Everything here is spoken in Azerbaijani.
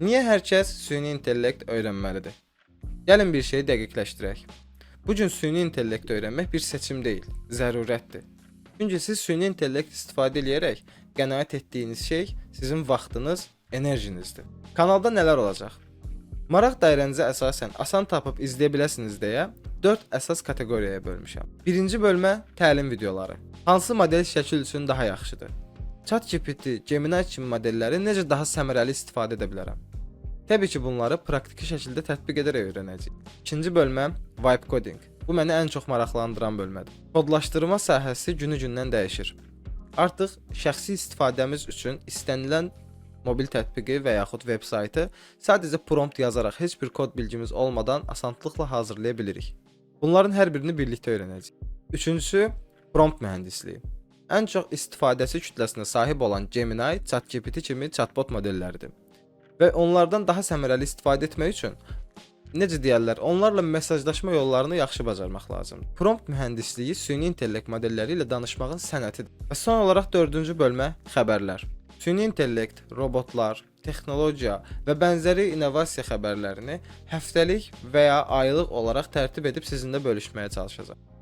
Niyə hər kəs süni intellekt öyrənməlidir? Gəlin bir şeyi dəqiqləşdirək. Bu gün süni intellekt öyrənmək bir seçim deyil, zərurətdir. Çünki siz süni intellekt istifadə edərək qənaət etdiyiniz şey sizin vaxtınız, enerjinizdir. Kanalda nələr olacaq? Maraq dairənizi əsasən asan tapıb izləyə biləsiniz deyə 4 əsas kateqoriyaya bölmüşəm. Birinci bölmə təlim videoları. Hansı model şəkil üçün daha yaxşıdır? ChatGPT, Gemini kimi modelləri necə daha səmərəli istifadə edə bilərəm? Təbii ki, bunları praktiki şəkildə tətbiq edərək öyrənəcəyik. İkinci bölmə vibe coding. Bu məni ən çox maraqlandıran bölmədir. Kodlaşdırma sahəsi günü-gündən dəyişir. Artıq şəxsi istifadəmiz üçün istənilən mobil tətbiqi və yaxud veb-saytı sadəcə prompt yazaraq heç bir kod bilgimiz olmadan asanlıqla hazırlaya bilirik. Bunların hər birini birlikdə öyrənəcəyik. Üçüncüsü prompt mühəndisliyi. Ən çox istifadəçi kütləsinə sahib olan Gemini, ChatGPT kimi chatbot modelləridir. Və onlardan daha səmərəli istifadə etmək üçün necə deyirlər, onlarla mesajlaşma yollarını yaxşı bacarmaq lazımdır. Prompt mühəndisliyi süni intellekt modelləri ilə danışmağın sənətidir. Və son olaraq 4-cü bölmə xəbərlər. Süni intellekt, robotlar, texnologiya və bənzəri innovasiya xəbərlərini həftəlik və ya aylıq olaraq tərtib edib sizinlə bölüşməyə çalışacağam.